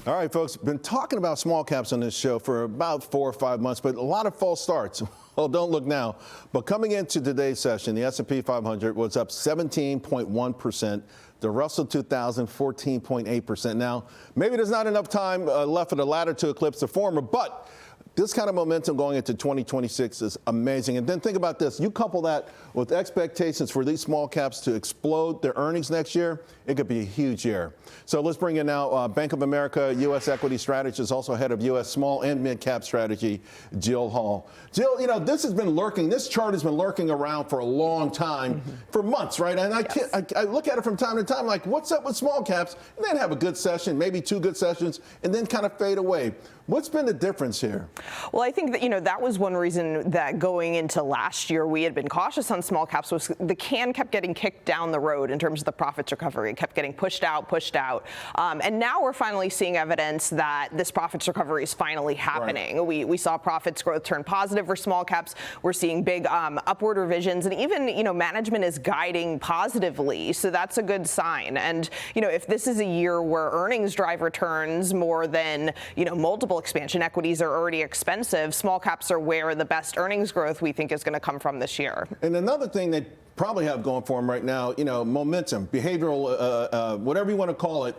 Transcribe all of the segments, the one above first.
All right, folks, been talking about small caps on this show for about 4 or 5 months, but a lot of false starts. Well, don't look now. But coming into today's session, the S&P 500 was up 17.1%. The Russell 2000, 14.8%. Now, maybe there's not enough time left for the latter to eclipse the former, but this kind of momentum going into 2026 is amazing. And then think about this. You couple that with expectations for these small caps to explode their earnings next year, it could be a huge year. So let's bring in now Bank of America U.S. equity strategist, also head of U.S. small and mid-cap strategy, Jill Hall. Jill, you know, this has been lurking. This chart has been lurking around for a long time, for months, right? And I look at it from time to time like, what's up with small caps? And then have a good session, maybe 2 good sessions, and then kind of fade away. What's been the difference here? Well, I think that, you know, that was one reason that going into last year, we had been cautious on small caps was the can kept getting kicked down the road in terms of the profits recovery. It kept getting pushed out. And now we're finally seeing evidence that this profits recovery is finally happening. Right. We saw profits growth turn positive for small caps. We're seeing big upward revisions, and even, you know, management is guiding positively. So that's a good sign. And, you know, if this is a year where earnings drive returns more than, you know, multiple expansion, equities are already expensive, small caps are where the best earnings growth we think is going to come from this year. And another thing they probably have going for them right now, you know, momentum, behavioral, whatever you want to call it.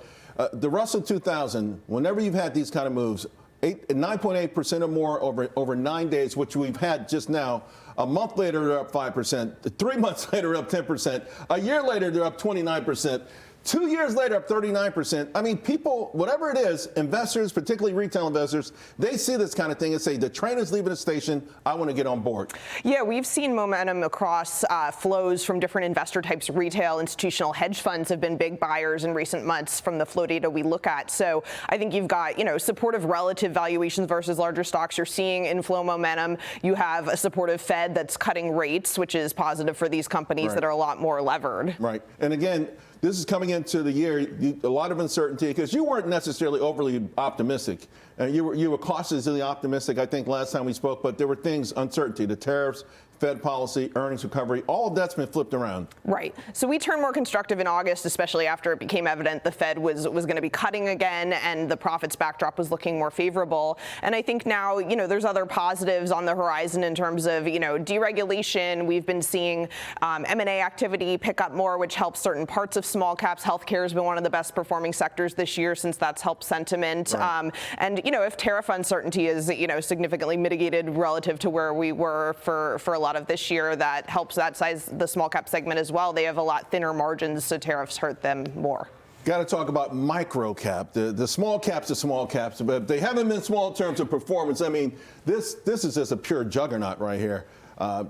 The Russell 2000, whenever you've had these kind of moves, 9.8% or more over 9 days, which we've had just now. A month later, they're up 5%. 3 months later, up 10%. A year later, they're up 29%. 2 years later, up 39%. I mean, people, whatever it is, investors, particularly retail investors, they see this kind of thing and say, the train is leaving the station, I want to get on board. Yeah, we've seen momentum across flows from different investor types. Retail, institutional, hedge funds have been big buyers in recent months from the flow data we look at. So I think you've got, you know, supportive relative valuations versus larger stocks. You're seeing inflow momentum. You have a supportive Fed that's cutting rates, which is positive for these companies that are a lot more levered. Right. And again, this is coming into the year, a lot of uncertainty, because you weren't necessarily overly optimistic. You were cautiously optimistic, I think, last time we spoke, but there were things, uncertainty, the tariffs, Fed policy, earnings recovery, all of that's been flipped around. Right. So we turned more constructive in August, especially after it became evident the Fed was going to be cutting again and the profits backdrop was looking more favorable. And I think now, you know, there's other positives on the horizon in terms of, you know, deregulation. We've been seeing M&A activity pick up more, which helps certain parts of small caps. Healthcare has been one of the best performing sectors this year since that's helped sentiment. Right. And, you know, if tariff uncertainty is, you know, significantly mitigated relative to where we were for a lot of this year, that helps that size, the small cap segment as well. They have a lot thinner margins, so tariffs hurt them more. Got to talk about micro cap. The small caps are small caps, but they haven't been small in terms of performance. I mean, this is just a pure juggernaut right here.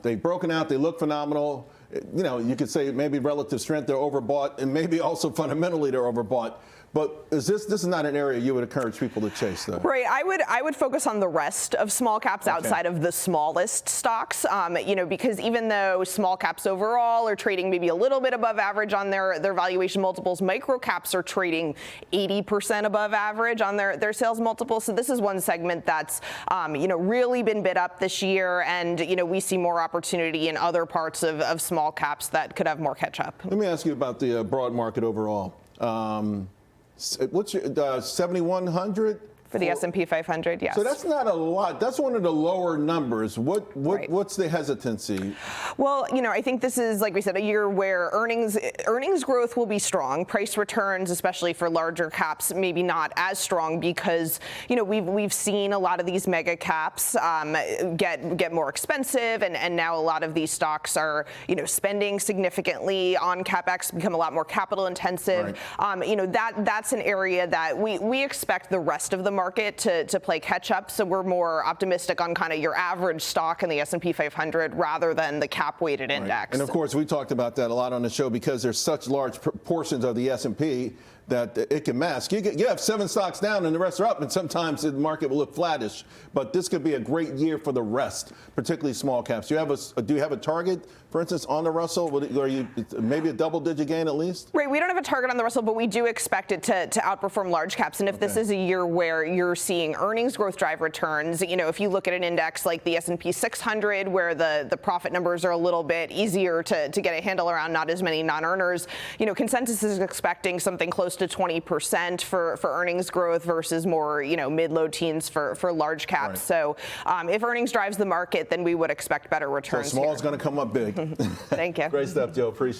They've broken out. They look phenomenal. You know, you could say maybe relative strength, they're overbought, and maybe also fundamentally they're overbought. But this is not an area you would encourage people to chase, though. Right. I would focus on the rest of small caps outside of the smallest stocks, you know, because even though small caps overall are trading maybe a little bit above average on their valuation multiples, micro caps are trading 80% above average on their sales multiples. So this is one segment that's, you know, really been bid up this year. And, you know, we see more opportunity in other parts of small caps that could have more catch up. Let me ask you about the broad market overall. What's your 7,100? For the S&P 500, yes. So that's not a lot. That's one of the lower numbers. What's the hesitancy? Well, you know, I think this is, like we said, a year where earnings growth will be strong. Price returns, especially for larger caps, maybe not as strong because, you know, we've seen a lot of these mega caps get more expensive, and now a lot of these stocks are, you know, spending significantly on capex, become a lot more capital intensive. Right. You know, that's an area that we expect the rest of the market to play catch up. So we're more optimistic on kind of your average stock in the S&P 500 rather than the cap weighted index. And of course, we talked about that a lot on the show because there's such large portions of the S&P that it can mask. You have 7 stocks down and the rest are up, and sometimes the market will look flattish. But this could be a great year for the rest, particularly small caps. Do you have a target, for instance, on the Russell? Are you maybe a double-digit gain at least? Right. We don't have a target on the Russell, but we do expect it to outperform large caps. And if this is a year where you're seeing earnings growth drive returns, you know, if you look at an index like the S&P 600, where the profit numbers are a little bit easier to get a handle around, not as many non-earners, you know, consensus is expecting something close close to 20% for earnings growth versus more, mid-low teens for large caps. Right. So if earnings drives the market, then we would expect better returns. So small here. is going to come up big. Thank you. Great stuff, Joe. Appreciate it.